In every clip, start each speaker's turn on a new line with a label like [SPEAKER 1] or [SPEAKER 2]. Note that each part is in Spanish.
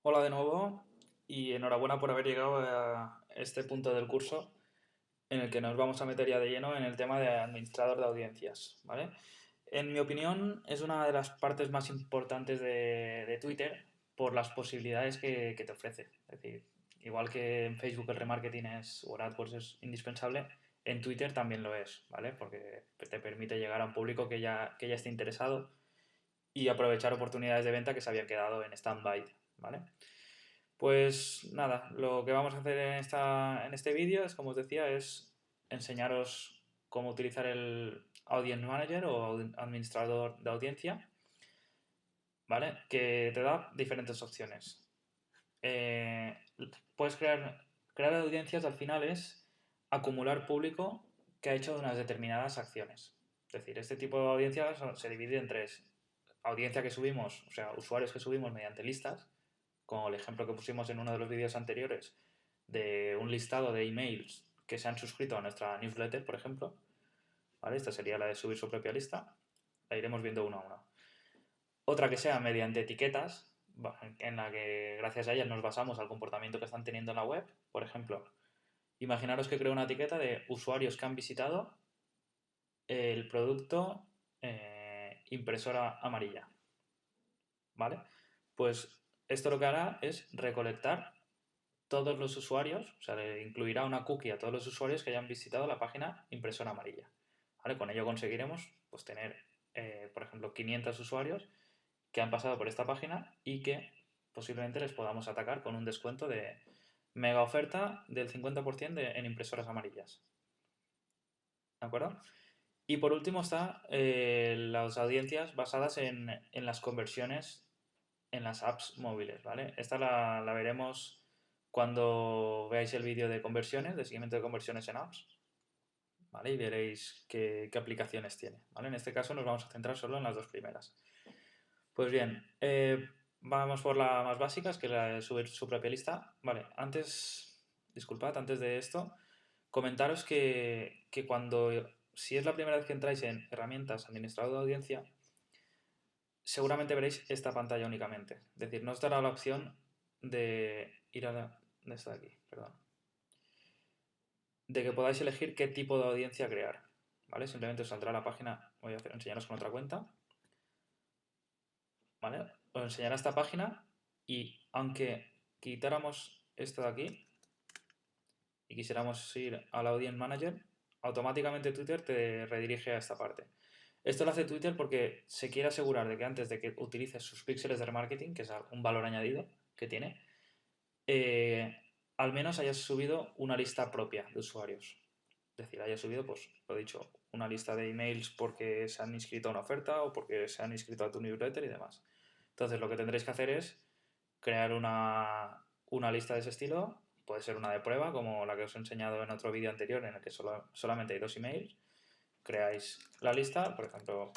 [SPEAKER 1] Hola de nuevo y enhorabuena por haber llegado a este punto del curso en el que nos vamos a meter ya de lleno en el tema de administrador de audiencias, ¿vale? En mi opinión es una de las partes más importantes de Twitter por las posibilidades que te ofrece. Es decir, igual que en Facebook el remarketing o el AdWords es indispensable, en Twitter también lo es, ¿vale? Porque te permite llegar a un público que ya esté interesado y aprovechar oportunidades de venta que se habían quedado en stand-by, ¿vale? Pues nada, lo que vamos a hacer en este vídeo es, como os decía, es enseñaros cómo utilizar el Audience Manager o administrador de audiencia, ¿vale? Que te da diferentes opciones. Eh, puedes crear audiencias, al final es acumular público que ha hecho unas determinadas acciones. Es decir, este tipo de audiencias se divide en tres. Audiencia que subimos, o sea, usuarios que subimos mediante listas, como el ejemplo que pusimos en uno de los vídeos anteriores, de un listado de emails que se han suscrito a nuestra newsletter, por ejemplo. ¿Vale? Esta sería la de subir su propia lista. La iremos viendo uno a uno. Otra que sea mediante etiquetas, en la que gracias a ellas nos basamos al comportamiento que están teniendo en la web. Por ejemplo, imaginaros que creo una etiqueta de usuarios que han visitado el producto impresora amarilla. ¿Vale? Pues esto lo que hará es recolectar todos los usuarios, o sea, le incluirá una cookie a todos los usuarios que hayan visitado la página impresora amarilla. ¿Vale? Con ello conseguiremos pues, tener, por ejemplo, 500 usuarios que han pasado por esta página y que posiblemente les podamos atacar con un descuento de mega oferta del 50% en impresoras amarillas. ¿De acuerdo? Y por último está las audiencias basadas en las conversiones en las apps móviles, ¿vale? Esta la veremos cuando veáis el vídeo de conversiones, de seguimiento de conversiones en apps, ¿vale? Y veréis qué aplicaciones tiene, ¿vale? En este caso nos vamos a centrar solo en las dos primeras. Pues bien, vamos por la más básica, que es la de subir su propia lista. Vale, disculpad, antes de esto, comentaros que si es la primera vez que entráis en herramientas administrador de audiencia, seguramente veréis esta pantalla únicamente. Es decir, no os dará la opción de ir a de esta de aquí, perdón. De que podáis elegir qué tipo de audiencia crear. ¿Vale? Simplemente os saldrá la página, voy a enseñaros con otra cuenta. ¿Vale? Os enseñará esta página y aunque quitáramos esto de aquí y quisiéramos ir al Audience Manager, automáticamente Twitter te redirige a esta parte. Esto lo hace Twitter porque se quiere asegurar de que antes de que utilices sus píxeles de remarketing, que es un valor añadido que tiene, al menos hayas subido una lista propia de usuarios. Es decir, hayas subido, pues, lo dicho, una lista de emails porque se han inscrito a una oferta o porque se han inscrito a tu newsletter y demás. Entonces, lo que tendréis que hacer es crear una lista de ese estilo. Puede ser una de prueba, como la que os he enseñado en otro vídeo anterior, en el que solamente hay dos emails. Creáis la lista, por ejemplo,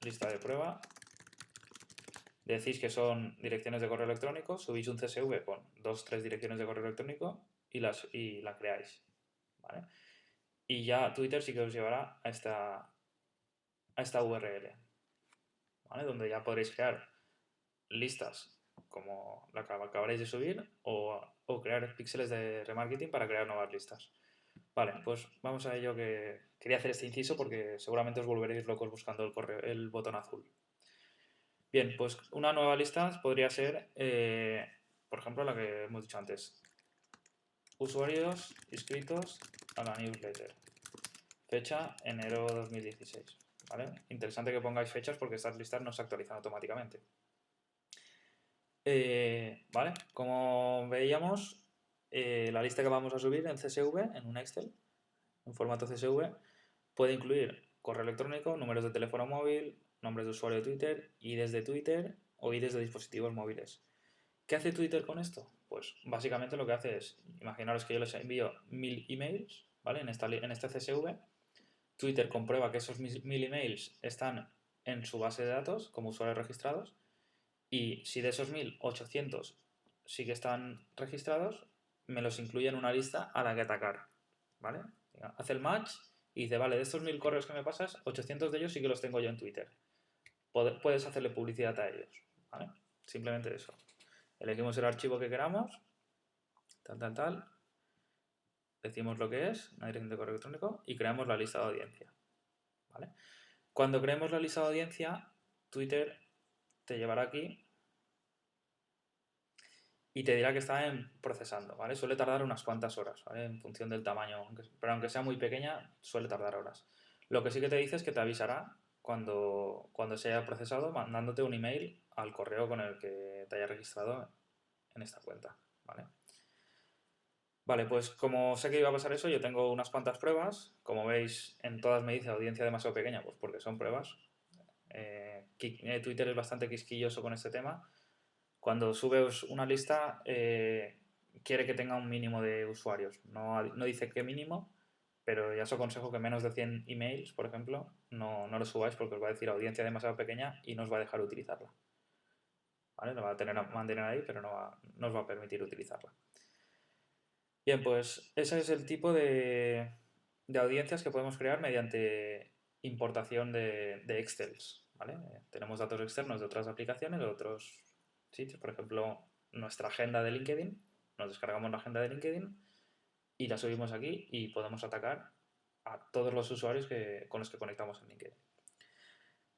[SPEAKER 1] lista de prueba. Decís que son direcciones de correo electrónico, subís un CSV con dos, tres direcciones de correo electrónico y la creáis. ¿Vale? Y ya Twitter sí que os llevará a esta URL, ¿vale? Donde ya podréis crear listas como la que acabaréis de subir o crear píxeles de remarketing para crear nuevas listas. Vale, pues vamos a ello, que quería hacer este inciso porque seguramente os volveréis locos buscando el botón azul. Bien, pues una nueva lista podría ser, por ejemplo, la que hemos dicho antes. Usuarios inscritos a la newsletter. Fecha enero 2016. ¿Vale? Interesante que pongáis fechas porque estas listas no se actualizan automáticamente. ¿Vale? Como veíamos, la lista que vamos a subir en CSV, en un Excel, en formato CSV, puede incluir correo electrónico, números de teléfono móvil, nombres de usuario de Twitter, IDs de Twitter o IDs de dispositivos móviles. ¿Qué hace Twitter con esto? Pues básicamente lo que hace es, imaginaros que yo les envío 1000 emails, ¿vale? En este CSV, Twitter comprueba que esos 1000 emails están en su base de datos como usuarios registrados y si de esos 1800 sí que están registrados, me los incluye en una lista a la que atacar, ¿vale? Hace el match y dice, vale, de estos 1000 correos que me pasas, 800 de ellos sí que los tengo yo en Twitter. Puedes hacerle publicidad a ellos, ¿vale? Simplemente eso. elegimos el archivo que queramos, tal, decimos lo que es, una dirección de correo electrónico y creamos la lista de audiencia, ¿vale? Cuando creemos la lista de audiencia, Twitter te llevará aquí y te dirá que está procesando, ¿vale? Suele tardar unas cuantas horas, ¿vale? En función del tamaño, pero aunque sea muy pequeña, suele tardar horas. Lo que sí que te dice es que te avisará cuando se haya procesado, mandándote un email al correo con el que te haya registrado en esta cuenta, ¿vale? Vale, pues como sé que iba a pasar eso, yo tengo unas cuantas pruebas. Como veis, en todas me dice audiencia demasiado pequeña, pues porque son pruebas. Twitter es bastante quisquilloso con este tema. Cuando subes una lista, quiere que tenga un mínimo de usuarios. No dice qué mínimo, pero ya os aconsejo que menos de 100 emails, por ejemplo, no lo subáis porque os va a decir audiencia demasiado pequeña y no os va a dejar utilizarla. ¿Vale? Lo va a mantener ahí, pero no os va a permitir utilizarla. Bien, pues ese es el tipo de audiencias que podemos crear mediante importación de Excels, ¿vale? Tenemos datos externos de otras aplicaciones, de otros sitios, por ejemplo, nuestra agenda de LinkedIn, nos descargamos la agenda de LinkedIn y la subimos aquí y podemos atacar a todos los usuarios con los que conectamos en LinkedIn.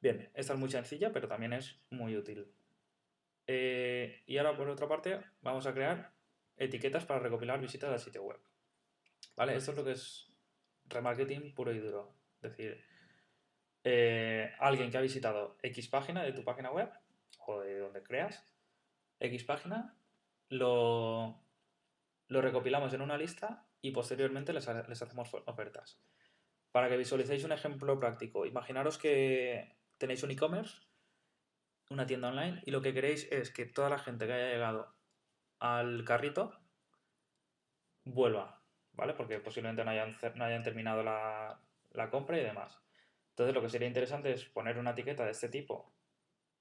[SPEAKER 1] Bien, esta es muy sencilla, pero también es muy útil. Y ahora, por otra parte, vamos a crear etiquetas para recopilar visitas al sitio web. ¿Vale? Esto es lo que es remarketing puro y duro. Es decir, alguien que ha visitado X página de tu página web o de donde creas X página, lo recopilamos en una lista y posteriormente les hacemos ofertas. Para que visualicéis un ejemplo práctico, imaginaros que tenéis un e-commerce, una tienda online, y lo que queréis es que toda la gente que haya llegado al carrito vuelva, ¿vale? Porque posiblemente no hayan terminado la compra y demás. Entonces lo que sería interesante es poner una etiqueta de este tipo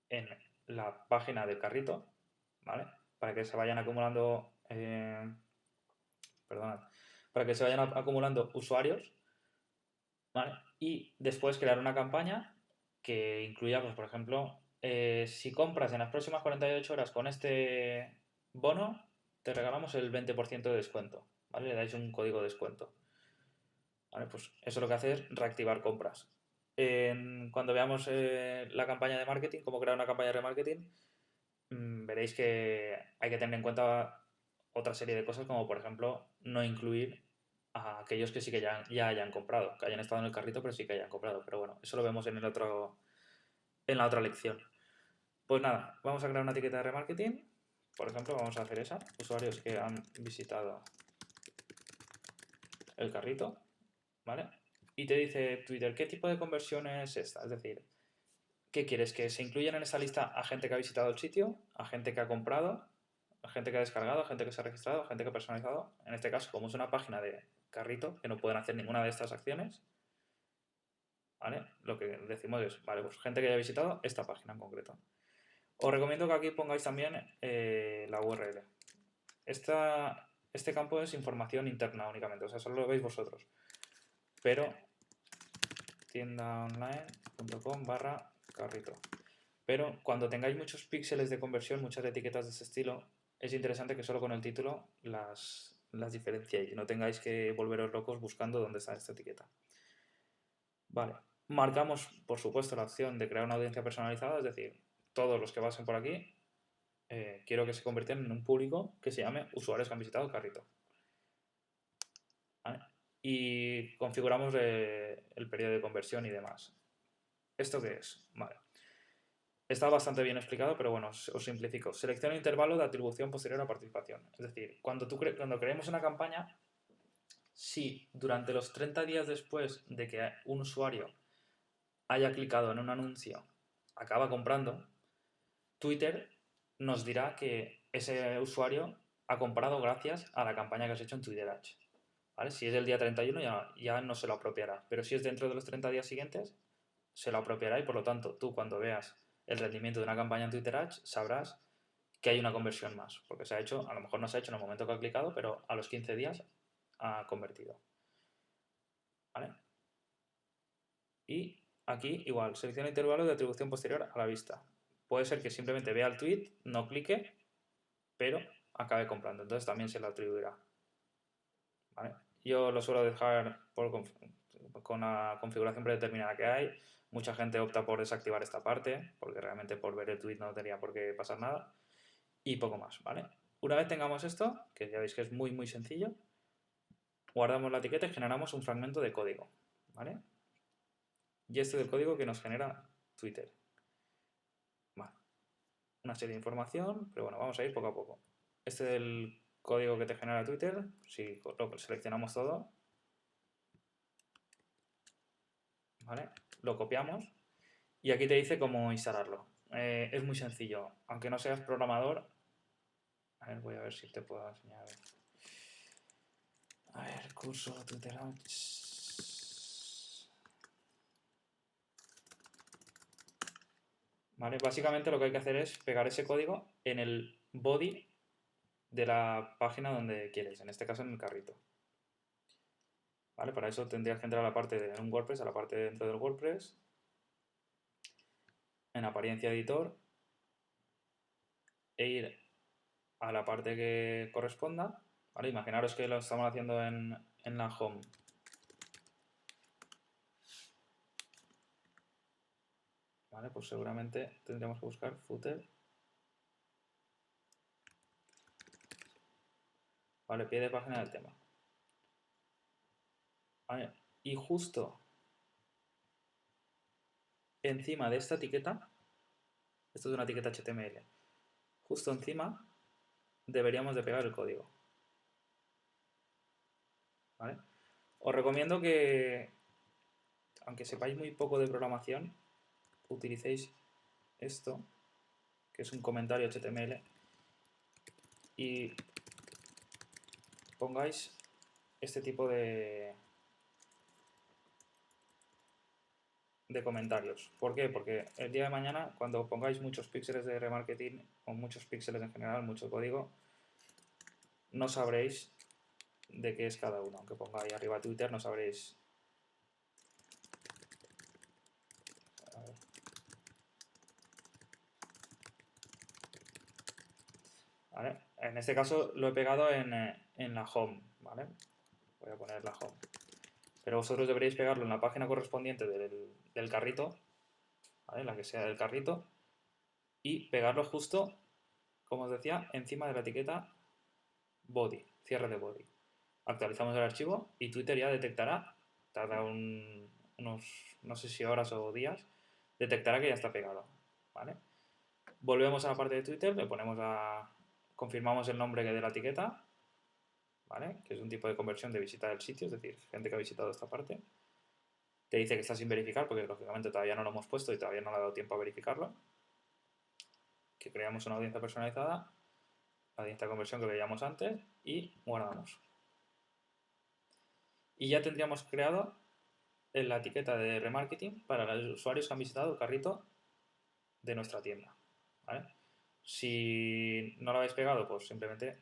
[SPEAKER 1] en la página del carrito, ¿vale? Para que se vayan acumulando, para que se vayan acumulando usuarios, ¿vale? Y después crear una campaña que incluya, pues por ejemplo, si compras en las próximas 48 horas con este bono, te regalamos el 20% de descuento, ¿vale? Le dais un código de descuento. ¿Vale? Pues eso lo que hace es reactivar compras. Cuando veamos la campaña de marketing, cómo crear una campaña de remarketing, veréis que hay que tener en cuenta otra serie de cosas, como por ejemplo no incluir a aquellos que sí que ya hayan comprado, que hayan estado en el carrito pero sí que hayan comprado. Pero bueno, eso lo vemos en la otra lección. Pues nada, vamos a crear una etiqueta de remarketing. Por ejemplo, vamos a hacer esa, usuarios que han visitado el carrito, ¿vale? Y te dice Twitter, ¿qué tipo de conversión es esta? Es decir, ¿qué quieres? ¿Que se incluyan en esa lista a gente que ha visitado el sitio, a gente que ha comprado, a gente que ha descargado, a gente que se ha registrado, a gente que ha personalizado? En este caso, como es una página de carrito, que no pueden hacer ninguna de estas acciones, ¿vale? Lo que decimos es, vale, pues gente que haya visitado esta página en concreto. Os recomiendo que aquí pongáis también la URL. Este campo es información interna únicamente, o sea, solo lo veis vosotros. Pero tiendaonline.com/carrito. Pero cuando tengáis muchos píxeles de conversión, muchas etiquetas de ese estilo, es interesante que solo con el título las diferenciéis y no tengáis que volveros locos buscando dónde está esta etiqueta. Vale, marcamos por supuesto la opción de crear una audiencia personalizada, es decir, todos los que pasen por aquí quiero que se conviertan en un público que se llame usuarios que han visitado el carrito. ¿Vale? Y configuramos el periodo de conversión y demás. ¿Esto qué es? Vale. Está bastante bien explicado, pero bueno, os simplifico. Selecciona intervalo de atribución posterior a participación. Es decir, cuando creemos una campaña, si durante los 30 días después de que un usuario haya clicado en un anuncio acaba comprando, Twitter nos dirá que ese usuario ha comprado gracias a la campaña que has hecho en Twitter Ads. ¿Vale? Si es el día 31 ya no se lo apropiará, pero si es dentro de los 30 días siguientes, se lo apropiará y por lo tanto tú cuando veas el rendimiento de una campaña en Twitter Ads sabrás que hay una conversión más, porque se ha hecho, a lo mejor no se ha hecho en el momento que ha clicado, pero a los 15 días ha convertido. ¿Vale? Y aquí igual, selecciona intervalo de atribución posterior a la vista. Puede ser que simplemente vea el tweet, no clique, pero acabe comprando. Entonces también se le atribuirá. ¿Vale? Yo lo suelo dejar con la configuración predeterminada que hay. Mucha gente opta por desactivar esta parte, porque realmente por ver el tweet no tenía por qué pasar nada. Y poco más, ¿vale? Una vez tengamos esto, que ya veis que es muy sencillo, guardamos la etiqueta y generamos un fragmento de código, ¿vale? Y este es el código que nos genera Twitter. Vale. Una serie de información, pero bueno, vamos a ir poco a poco. Este es el código que te genera Twitter. Si lo seleccionamos todo, ¿vale? Lo copiamos y aquí te dice cómo instalarlo. Es muy sencillo. Aunque no seas programador, a ver, voy a ver si te puedo enseñar. A ver, curso Twitter Ads. ¿Vale? Básicamente lo que hay que hacer es pegar ese código en el body de la página donde quieres, en este caso en el carrito. ¿Vale? Para eso tendrías que entrar a la parte de un WordPress, a la parte de dentro del WordPress, en apariencia editor, e ir a la parte que corresponda. ¿Vale? Imaginaros que lo estamos haciendo en la home. ¿Vale? Pues seguramente tendríamos que buscar footer. Vale, pie de página del tema. ¿Vale? Y justo encima de esta etiqueta, esto es una etiqueta HTML, justo encima deberíamos de pegar el código. ¿Vale? Os recomiendo que, aunque sepáis muy poco de programación, utilicéis esto, que es un comentario HTML, y pongáis este tipo de comentarios. ¿Por qué? Porque el día de mañana, cuando pongáis muchos píxeles de remarketing o muchos píxeles en general, mucho código, no sabréis de qué es cada uno. Aunque ponga ahí arriba Twitter, no sabréis. A ver. ¿Vale? En este caso lo he pegado en la home, ¿vale? Voy a poner la home. Pero vosotros deberéis pegarlo en la página correspondiente del carrito, ¿vale? La que sea del carrito, y pegarlo justo, como os decía, encima de la etiqueta body, cierre de body. Actualizamos el archivo y Twitter ya detectará, tarda unos, no sé si horas o días, detectará que ya está pegado, ¿vale? Volvemos a la parte de Twitter, le ponemos confirmamos el nombre de la etiqueta, ¿vale? Que es un tipo de conversión de visita del sitio, es decir, gente que ha visitado esta parte. Te dice que está sin verificar porque lógicamente todavía no lo hemos puesto y todavía no le ha dado tiempo a verificarlo. Que creamos una audiencia personalizada, la audiencia de conversión que veíamos antes, y guardamos. Y ya tendríamos creado la etiqueta de remarketing para los usuarios que han visitado el carrito de nuestra tienda, ¿vale? Si no lo habéis pegado, pues simplemente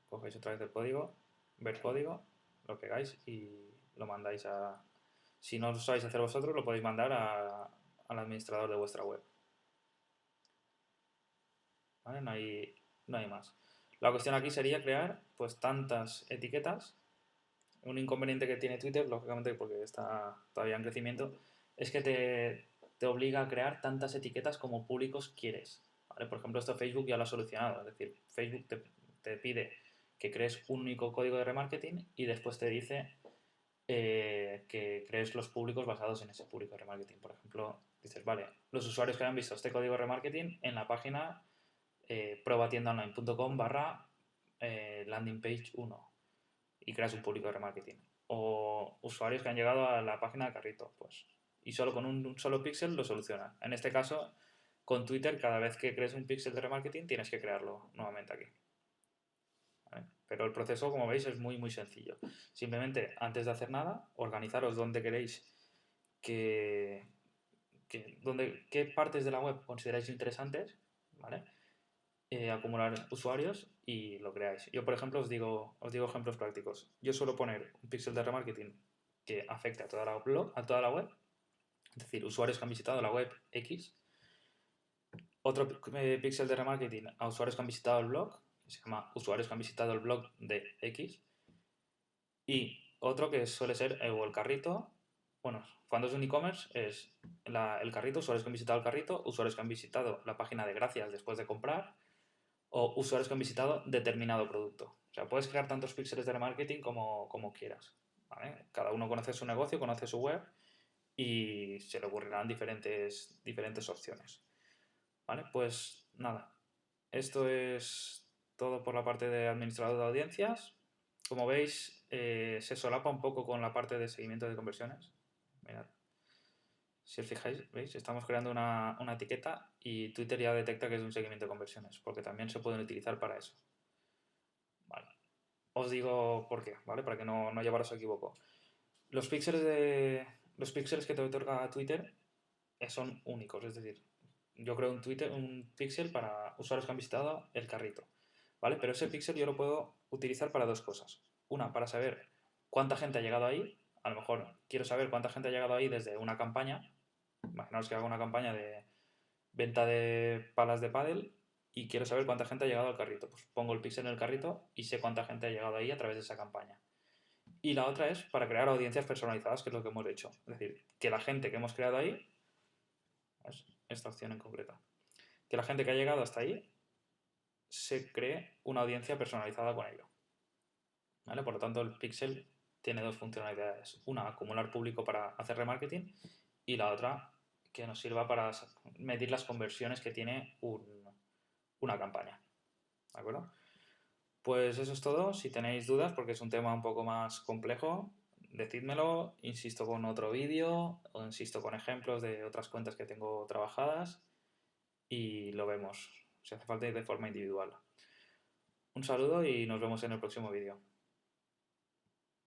[SPEAKER 1] cogéis otra vez el código, ver código, lo pegáis y lo mandáis a... Si no lo sabéis hacer vosotros, lo podéis mandar al administrador de vuestra web. ¿Vale? No hay más. La cuestión aquí sería crear pues tantas etiquetas. Un inconveniente que tiene Twitter, lógicamente porque está todavía en crecimiento, es que te obliga a crear tantas etiquetas como públicos quieres. ¿Vale? Por ejemplo, esto Facebook ya lo ha solucionado. Es decir, Facebook te pide que crees un único código de remarketing y después te dice que crees los públicos basados en ese público de remarketing. Por ejemplo, dices, vale, los usuarios que hayan visto este código de remarketing en la página pruebatiendaonline.com landing page 1 y creas un público de remarketing. O usuarios que han llegado a la página de carrito, pues, y solo con un solo píxel lo soluciona. En este caso, con Twitter, cada vez que crees un píxel de remarketing tienes que crearlo nuevamente aquí. ¿Vale? Pero el proceso, como veis, es muy sencillo. Simplemente, antes de hacer nada, organizaros dónde queréis qué partes de la web consideráis interesantes, ¿vale? Acumular usuarios y lo creáis. Yo, por ejemplo, os digo ejemplos prácticos. Yo suelo poner un píxel de remarketing que afecte a toda la web, es decir, usuarios que han visitado la web X. Otro píxel de remarketing a usuarios que han visitado el blog, se llama usuarios que han visitado el blog de X. Y otro que suele ser o el carrito. Bueno, cuando es un e-commerce es el carrito, usuarios que han visitado el carrito, usuarios que han visitado la página de gracias después de comprar o usuarios que han visitado determinado producto. O sea, puedes crear tantos píxeles de remarketing como quieras. ¿Vale? Cada uno conoce su negocio, conoce su web y se le ocurrirán diferentes opciones. ¿Vale? Pues nada, esto es todo por la parte de administrador de audiencias. Como veis, se solapa un poco con la parte de seguimiento de conversiones. Mirad. Si os fijáis, ¿veis? Estamos creando una etiqueta y Twitter ya detecta que es un seguimiento de conversiones, porque también se pueden utilizar para eso. Vale. Os digo por qué, ¿vale? Para que no llevaros a equivoco. Los píxeles que te otorga Twitter son únicos, es decir, yo creo un píxel para usuarios que han visitado el carrito, ¿vale? Pero ese píxel yo lo puedo utilizar para dos cosas. Una, para saber cuánta gente ha llegado ahí. A lo mejor quiero saber cuánta gente ha llegado ahí desde una campaña. Imaginaos que hago una campaña de venta de palas de pádel y quiero saber cuánta gente ha llegado al carrito. Pues pongo el píxel en el carrito y sé cuánta gente ha llegado ahí a través de esa campaña. Y la otra es para crear audiencias personalizadas, que es lo que hemos hecho. Es decir, que la gente que hemos creado ahí, es esta opción en concreto, que la gente que ha llegado hasta ahí se cree una audiencia personalizada con ello. ¿Vale? Por lo tanto, el pixel tiene dos funcionalidades. Una, acumular público para hacer remarketing y la otra, que nos sirva para medir las conversiones que tiene una campaña. ¿De acuerdo? Pues eso es todo. Si tenéis dudas, porque es un tema un poco más complejo, decídmelo. Insisto con otro vídeo o insisto con ejemplos de otras cuentas que tengo trabajadas y lo vemos. Si hace falta ir de forma individual. Un saludo y nos vemos en el próximo vídeo.